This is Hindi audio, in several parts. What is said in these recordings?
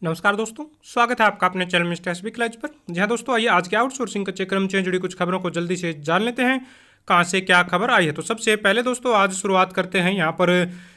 नमस्कार दोस्तों, स्वागत है आपका अपने चैनल मिस्टर एसबी क्लच पर। जी हाँ दोस्तों, आइए आज के आउटसोर्सिंग कच्चे कर्मचारियों से जुड़ी कुछ खबरों को जल्दी से जान लेते हैं कहाँ से क्या खबर आई है। तो सबसे पहले दोस्तों आज शुरुआत करते हैं यहाँ पर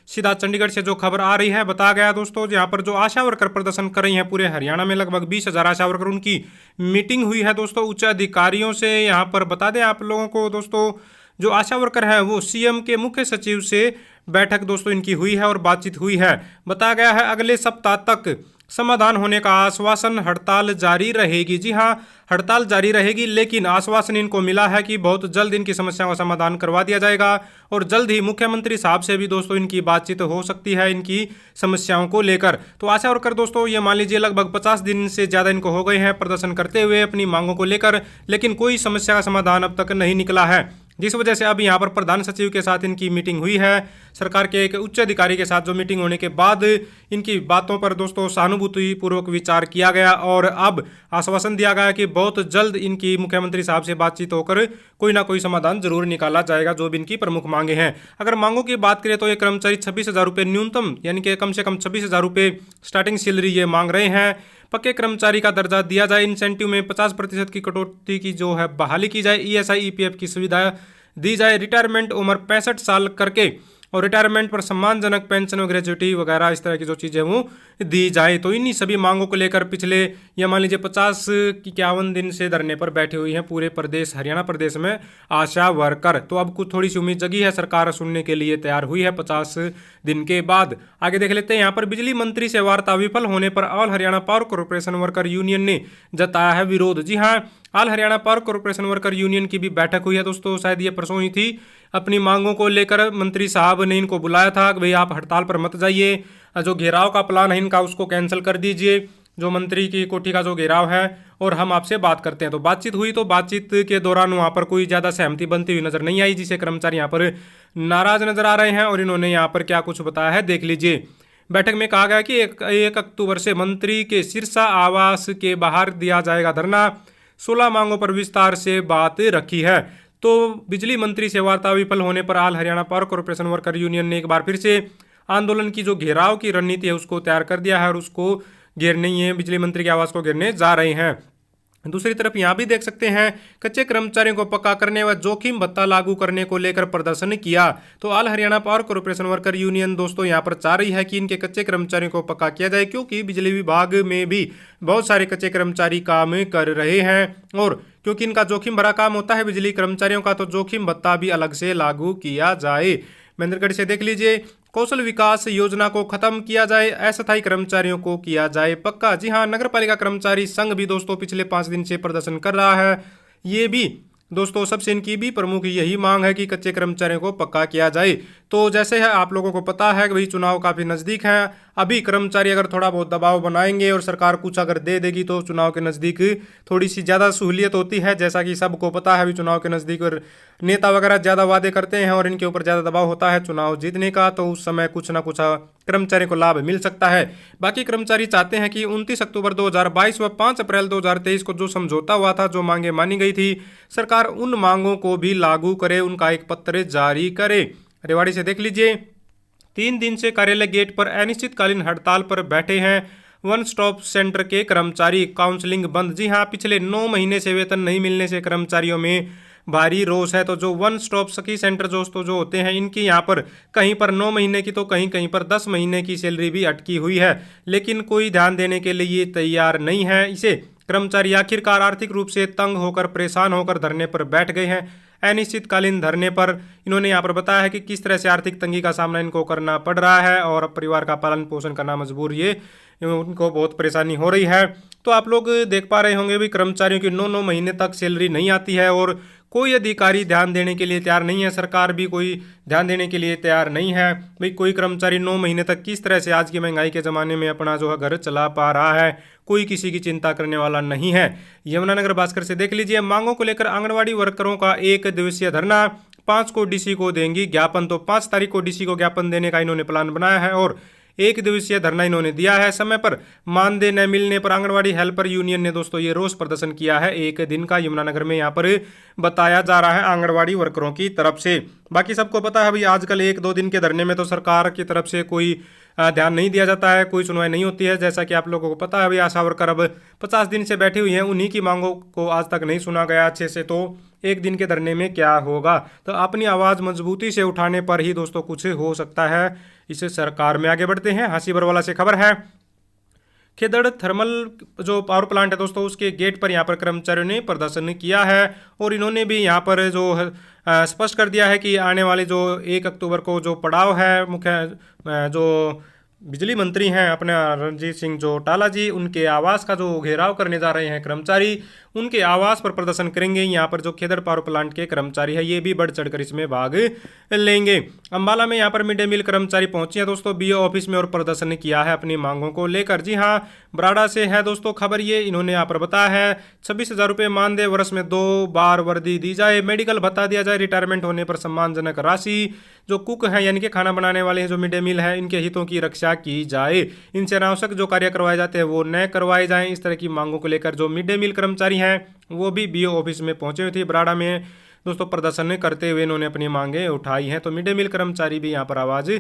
सीधा चंडीगढ़ से जो खबर आ रही है। बताया गया दोस्तों यहाँ पर जो आशा वर्कर प्रदर्शन कर रही हैं पूरे हरियाणा में, लगभग 20,000 आशा वर्कर, उनकी मीटिंग हुई है दोस्तों उच्च अधिकारियों से। यहाँ पर बता दें आप लोगों को दोस्तों, जो आशा वर्कर है वो सीएम के मुख्य सचिव से बैठक दोस्तों इनकी हुई है और बातचीत हुई है। बताया गया है अगले सप्ताह तक समाधान होने का आश्वासन, हड़ताल जारी रहेगी। जी हां, हड़ताल जारी रहेगी, लेकिन आश्वासन इनको मिला है कि बहुत जल्द इनकी समस्याओं का समाधान करवा दिया जाएगा और जल्द ही मुख्यमंत्री साहब से भी दोस्तों इनकी बातचीत हो सकती है इनकी समस्याओं को लेकर। तो आशा वर्कर दोस्तों ये मान लीजिए लगभग 50 दिन से ज़्यादा इनको हो गए हैं प्रदर्शन करते हुए अपनी मांगों को लेकर, लेकिन कोई समस्या का समाधान अब तक नहीं निकला है, जिस वजह से अब यहाँ पर प्रधान सचिव के साथ इनकी मीटिंग हुई है। सरकार के एक उच्च अधिकारी के साथ जो मीटिंग होने के बाद इनकी बातों पर दोस्तों सहानुभूति पूर्वक विचार किया गया और अब आश्वासन दिया गया कि बहुत जल्द इनकी मुख्यमंत्री साहब से बातचीत होकर कोई ना कोई समाधान जरूर निकाला जाएगा, जो भी इनकी प्रमुख मांगे हैं। अगर मांगों की बात करें तो ये कर्मचारी 26,000 रुपये न्यूनतम, यानी कि कम से कम 26,000 रुपये स्टार्टिंग सैलरी ये मांग रहे हैं। पक्के कर्मचारी का दर्जा दिया जाए, इंसेंटिव में 50% की कटौती की जो है बहाली की जाए, ईएसआई ईपीएफ की सुविधा दी जाए, रिटायरमेंट उम्र 65 साल करके और रिटायरमेंट पर सम्मानजनक पेंशन और ग्रेजुटी वगैरह इस तरह की जो चीज़ें वो दी जाए। तो इन्हीं सभी मांगों को लेकर पिछले या मान लीजिए 51 दिन से धरने पर बैठे हुई हैं पूरे प्रदेश हरियाणा प्रदेश में आशा वर्कर। तो अब कुछ थोड़ी सी उम्मीद जगी है, सरकार सुनने के लिए तैयार हुई है 50 दिन के बाद। आगे देख लेते हैं यहाँ पर बिजली मंत्री से वार्ता विफल होने पर all Haryana power corporation worker union ने जताया है विरोध। जी हाँ, all Haryana power corporation worker union की भी बैठक हुई है दोस्तों, शायद ये परसों ही थी। अपनी मांगों को लेकर मंत्री साहब ने इनको बुलाया था कि भाई आप हड़ताल पर मत जाइए, जो घेराव का प्लान है इनका उसको कैंसिल कर दीजिए, जो मंत्री की कोठी का जो घेराव है, और हम आपसे बात करते हैं। तो बातचीत हुई, तो बातचीत के दौरान वहाँ पर कोई ज़्यादा सहमति बनती हुई नजर नहीं आई, जिसे कर्मचारी यहाँ पर नाराज नजर आ रहे हैं। और इन्होंने यहाँ पर क्या कुछ बताया है देख लीजिए। बैठक में कहा गया कि 1 अक्टूबर से मंत्री के सिरसा आवास के बाहर दिया जाएगा धरना, 16 मांगों पर विस्तार से बात रखी है। तो बिजली मंत्री से वार्ता विफल होने पर all Haryana power corporation worker union ने एक बार फिर से आंदोलन की जो घेराव की रणनीति है उसको तैयार कर दिया है और उसको घेरने ही है, बिजली मंत्री के आवास को घेरने जा रहे हैं। दूसरी तरफ यहाँ भी देख सकते हैं कच्चे कर्मचारियों को पक्का करने व जोखिम भत्ता लागू करने को लेकर प्रदर्शन किया। तो all Haryana power corporation worker union दोस्तों यहाँ पर चाह रही है कि इनके कच्चे कर्मचारियों को पक्का किया जाए, क्योंकि बिजली विभाग में भी बहुत सारे कच्चे कर्मचारी काम कर रहे हैं और क्योंकि इनका जोखिम भरा काम होता है बिजली कर्मचारियों का, तो जोखिम भत्ता भी अलग से लागू किया जाए। महेंद्रगढ़ से देख लीजिए, कौशल विकास योजना को खत्म किया जाए, अस्थायी कर्मचारियों को किया जाए पक्का। जी हाँ, नगर पालिका कर्मचारी संघ भी दोस्तों पिछले 5 दिन से प्रदर्शन कर रहा है। ये भी दोस्तों सबसे इनकी भी प्रमुख यही मांग है कि कच्चे कर्मचारियों को पक्का किया जाए। तो जैसे है आप लोगों को पता है कि भाई चुनाव काफ़ी नज़दीक हैं, अभी कर्मचारी अगर थोड़ा बहुत दबाव बनाएंगे और सरकार कुछ अगर दे देगी तो चुनाव के नज़दीक थोड़ी सी ज़्यादा सहूलियत होती है। जैसा कि सबको पता है अभी चुनाव के नज़दीक और नेता वगैरह ज़्यादा वादे करते हैं और इनके ऊपर ज़्यादा दबाव होता है चुनाव जीतने का, तो उस समय कुछ ना कुछ कर्मचारी को लाभ मिल सकता है। बाकी कर्मचारी चाहते हैं कि 29 अक्टूबर 2022 व 5 अप्रैल 2023 को जो समझौता हुआ था, जो मांगे मानी गई थी, सरकार उन मांगों को भी लागू करे, उनका एक पत्र जारी करे। रेवाड़ी से देख लीजिए, 3 दिन से कार्यालय गेट पर अनिश्चितकालीन हड़ताल पर बैठे हैं वन स्टॉप सेंटर के कर्मचारी, काउंसलिंग बंद। जी हाँ, पिछले 9 महीने से वेतन नहीं मिलने से कर्मचारियों में भारी रोष है। तो जो वन स्टॉप सखी सेंटर दोस्तों जो होते हैं, इनकी यहाँ पर कहीं पर 9 महीने की तो कहीं कहीं पर 10 महीने की सैलरी भी अटकी हुई है, लेकिन कोई ध्यान देने के लिए तैयार नहीं है। इसे कर्मचारी आखिरकार आर्थिक रूप से तंग होकर परेशान होकर धरने पर बैठ गए हैं। अनिश्चितकालीन धरने पर इन्होंने यहाँ पर बताया है कि किस तरह से आर्थिक तंगी का सामना इनको करना पड़ रहा है और परिवार का पालन पोषण करना मजबूर, ये उनको बहुत परेशानी हो रही है। तो आप लोग देख पा रहे होंगे भी कर्मचारियों की 9-9 महीने तक सैलरी नहीं आती है और कोई अधिकारी ध्यान देने के लिए तैयार नहीं है, सरकार भी कोई ध्यान देने के लिए तैयार नहीं है। भाई कोई कर्मचारी 9 महीने तक किस तरह से आज की महंगाई के ज़माने में अपना जो है घर चला पा रहा है, कोई किसी की चिंता करने वाला नहीं है। यमुनानगर भास्कर से देख लीजिए, मांगों को लेकर आंगनवाड़ी वर्करों का 1 दिवसीय धरना, 5 को डीसी को देंगी ज्ञापन। तो 5 तारीख को डीसी को ज्ञापन देने का इन्होंने प्लान बनाया है और 1 दिवसीय धरना इन्होंने दिया है। समय पर मानदेय न मिलने पर आंगनवाड़ी हेल्पर यूनियन ने दोस्तों ये रोष प्रदर्शन किया है 1 दिन का, यमुनानगर में यहाँ पर बताया जा रहा है आंगनवाड़ी वर्करों की तरफ से। बाकी सबको पता है भाई आजकल 1-2 दिन के धरने में तो सरकार की तरफ से कोई ध्यान नहीं दिया जाता है, कोई सुनवाई नहीं होती है। जैसा कि आप लोगों को पता है, अभी आशा वर्कर अब 50 दिन से बैठी हुई हैं, उन्हीं की मांगों को आज तक नहीं सुना गया अच्छे से। तो एक दिन के धरने में क्या होगा? तो अपनी आवाज़ मजबूती से उठाने पर ही दोस्तों कुछ हो सकता है इस सरकार में। आगे बढ़ते हैं, हाँसी बरवाला से खबर है। खेदड़ थर्मल जो पावर प्लांट है दोस्तों, उसके गेट पर यहाँ पर कर्मचारियों ने प्रदर्शन किया है और इन्होंने भी यहाँ पर जो स्पष्ट कर दिया है कि आने वाले जो 1 अक्टूबर को जो पड़ाव है, मुख्य जो बिजली मंत्री हैं अपने रणजीत सिंह चौटाला जी, उनके आवास का जो घेराव करने जा रहे हैं कर्मचारी, उनके आवास पर प्रदर्शन करेंगे। यहाँ पर जो खेदड़ पावर प्लांट के कर्मचारी है, ये भी बढ़ चढ़कर इसमें भाग लेंगे। अंबाला में यहाँ पर मिड डे मील कर्मचारी पहुंचे हैं दोस्तों बीओ ऑफिस में और प्रदर्शन किया है अपनी मांगों को लेकर। जी हाँ, बराड़ा से है दोस्तों खबर ये, इन्होंने यहाँ पर बताया है 26,000 रुपये मानदेय, वर्ष में 2 बार वर्दी दी जाए, मेडिकल भत्ता दिया जाए, रिटायरमेंट होने पर सम्मानजनक राशि, जो कुक है यानी कि खाना बनाने वाले हैं, जो मिड डे मील है, इनके हितों की रक्षा की जाए, इनसे अनावश्यक जो कार्य करवाए जाते हैं वो न करवाए जाएं। इस तरह की मांगों को लेकर जो मिड डे मील कर्मचारी हैं वो भी बीओ ऑफिस में पहुंचे हुए थे बराड़ा में दोस्तों। प्रदर्शन करते हुए इन्होंने अपनी मांगें उठाई हैं। तो मिड डे मील कर्मचारी भी यहाँ पर आवाज़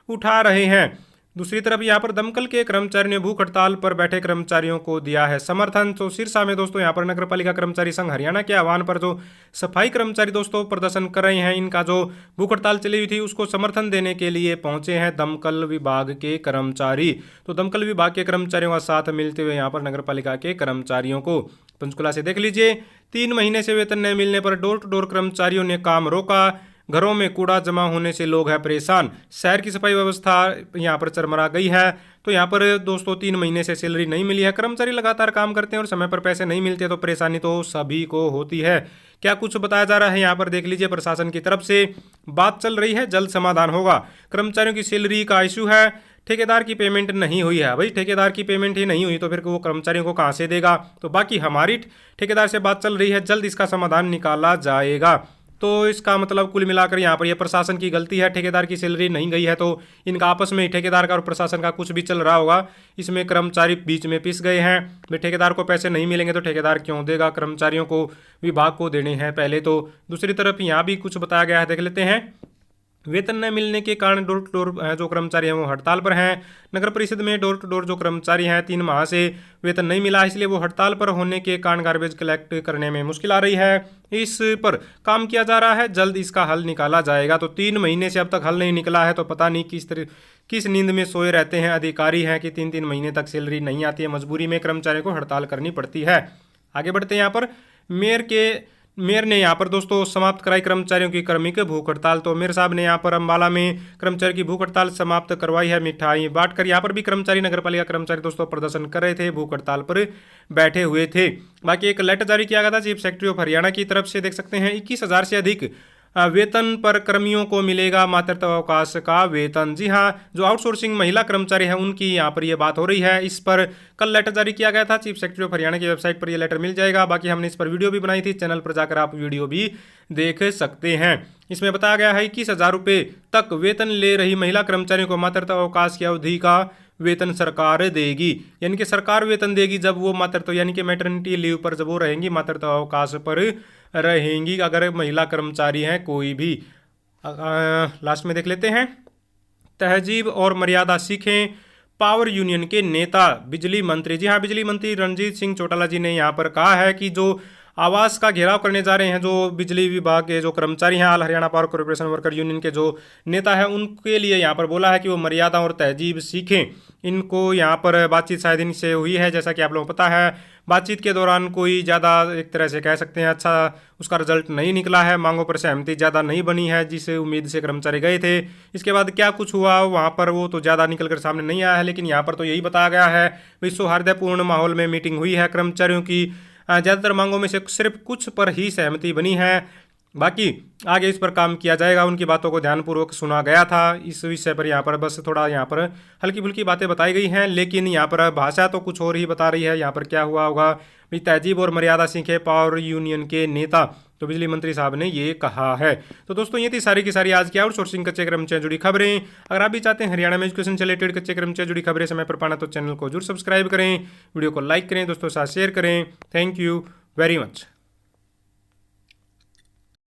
उठा रहे हैं। दूसरी तरफ यहाँ पर दमकल के कर्मचारियों ने भूख हड़ताल पर बैठे कर्मचारियों को दिया है समर्थन। तो सिरसा में दोस्तों यहाँ पर नगर पालिका कर्मचारी संघ हरियाणा के आह्वान पर जो सफाई कर्मचारी दोस्तों प्रदर्शन कर रहे हैं, इनका जो भूख हड़ताल चली हुई थी उसको समर्थन देने के लिए पहुंचे हैं दमकल विभाग के कर्मचारी। तो दमकल विभाग के कर्मचारियों का साथ मिलते हुए यहाँ पर नगर पालिका के कर्मचारियों को पंचकुला से देख लीजिए, 3 महीने से वेतन नहीं मिलने पर डोर टू डोर कर्मचारियों ने काम रोका, घरों में कूड़ा जमा होने से लोग हैं परेशान, शहर की सफाई व्यवस्था यहाँ पर चरमरा गई है। तो यहाँ पर दोस्तों 3 महीने से सैलरी नहीं मिली है, कर्मचारी लगातार काम करते हैं और समय पर पैसे नहीं मिलते, तो परेशानी तो सभी को होती है। क्या कुछ बताया जा रहा है यहाँ पर देख लीजिए, प्रशासन की तरफ से बात चल रही है, जल्द समाधान होगा। कर्मचारियों की सैलरी का इशू है, ठेकेदार की पेमेंट नहीं हुई है। भाई ठेकेदार की पेमेंट ही नहीं हुई तो फिर वो कर्मचारियों को कहाँ से देगा? तो बाकी हमारी ठेकेदार से बात चल रही है, जल्द इसका समाधान निकाला जाएगा। तो इसका मतलब कुल मिलाकर यहाँ पर यह प्रशासन की गलती है, ठेकेदार की सैलरी नहीं गई है तो इनका आपस में ही ठेकेदार का और प्रशासन का कुछ भी चल रहा होगा, इसमें कर्मचारी बीच में पिस गए हैं। भाई ठेकेदार को पैसे नहीं मिलेंगे तो ठेकेदार क्यों देगा, कर्मचारियों को विभाग को देने हैं पहले तो। दूसरी तरफ यहाँ भी कुछ बताया गया है, देख लेते हैं। वेतन न मिलने के कारण डोर टू डोर जो कर्मचारी हैं वो हड़ताल पर हैं। नगर परिषद में डोर टू डोर जो कर्मचारी हैं 3 माह से वेतन नहीं मिला, इसलिए वो हड़ताल पर होने के कारण गार्बेज कलेक्ट करने में मुश्किल आ रही है। इस पर काम किया जा रहा है, जल्द इसका हल निकाला जाएगा। तो 3 महीने से अब तक हल नहीं निकला है, तो पता नहीं किस नींद में सोए रहते हैं अधिकारी हैं कि 3-3 महीने तक सैलरी नहीं आती है, मजबूरी में कर्मचारियों को हड़ताल करनी पड़ती है। आगे बढ़ते हैं, यहाँ पर मेयर ने यहाँ पर दोस्तों समाप्त कराई कर्मचारियों की क्रमिक भूख हड़ताल। तो मेयर साहब ने यहाँ पर अम्बाला में कर्मचारी की भूख हड़ताल समाप्त करवाई है, मिठाई बांटकर। यहाँ पर भी कर्मचारी, नगरपालिका कर्मचारी दोस्तों प्रदर्शन कर रहे थे, भूख हड़ताल पर बैठे हुए थे। बाकी एक लेटर जारी किया गया था चीफ सेक्रेटरी ऑफ हरियाणा की तरफ से, देख सकते हैं 21,000 से अधिक वेतन पर कर्मियों को मिलेगा मातृत्व अवकाश का वेतन। जी हाँ, जो आउटसोर्सिंग महिला कर्मचारी हैं उनकी यहाँ पर ये बात हो रही है। इस पर कल लेटर जारी किया गया था, चीफ सेक्रेटरी ऑफ हरियाणा की वेबसाइट पर ये लेटर मिल जाएगा। बाकी हमने इस पर वीडियो भी बनाई थी, चैनल पर जाकर आप वीडियो भी देख सकते हैं। इसमें बताया गया है 21,000 रुपये तक वेतन ले रही महिला कर्मचारियों को मातृत्व अवकाश की अवधि का वेतन सरकार देगी, यानी कि सरकार वेतन देगी जब वो मातृत्व यानी कि मैटरनिटी लीव पर जब वो रहेंगी, मातृत्व अवकाश पर रहेंगी, अगर महिला कर्मचारी हैं कोई भी। लास्ट में देख लेते हैं, तहजीब और मर्यादा सीखें पावर यूनियन के नेता बिजली मंत्री। जी हाँ, बिजली मंत्री रणजीत सिंह चौटाला जी ने यहाँ पर कहा है कि जो आवास का घेराव करने जा रहे हैं जो बिजली विभाग के जो कर्मचारी हैं, all Haryana power corporation worker union के जो नेता हैं, उनके लिए यहाँ पर बोला है कि वो मर्यादा और तहजीब सीखें। इनको यहाँ पर बातचीत शायद इनसे हुई है, जैसा कि आप लोगों को पता है। बातचीत के दौरान कोई ज़्यादा एक तरह से कह सकते हैं अच्छा उसका रिजल्ट नहीं निकला है, मांगों पर सहमति ज़्यादा नहीं बनी है जिस उम्मीद से कर्मचारी गए थे। इसके बाद क्या कुछ हुआ वहाँ पर वो तो ज़्यादा निकल कर सामने नहीं आया है, लेकिन यहाँ पर तो यही बताया गया है भाई सौहार्दपूर्ण माहौल में मीटिंग हुई है कर्मचारियों की। ज़्यादातर मांगों में से सिर्फ कुछ पर ही सहमति बनी है, बाकी आगे इस पर काम किया जाएगा। उनकी बातों को ध्यानपूर्वक सुना गया था। इस विषय पर यहाँ पर बस थोड़ा यहाँ पर हल्की फुल्की बातें बताई गई हैं, लेकिन यहाँ पर भाषा तो कुछ और ही बता रही है। यहाँ पर क्या हुआ होगा भाई, तहजीब और मर्यादा सीखे पावर यूनियन के नेता, तो बिजली मंत्री साहब ने ये कहा है। तो दोस्तों ये थी सारी की सारी आज की आउटसोर्सिंग कच्चे कर्मचारी जुड़ी खबरें। अगर आप भी चाहते हैं हरियाणा में एजुकेशन से रिलेटेड कच्चे कर्मचारी जुड़ी खबरें समय पर पाना तो चैनल को जरूर सब्सक्राइब करें, वीडियो को लाइक करें, दोस्तों के साथ शेयर करें। Thank you very much.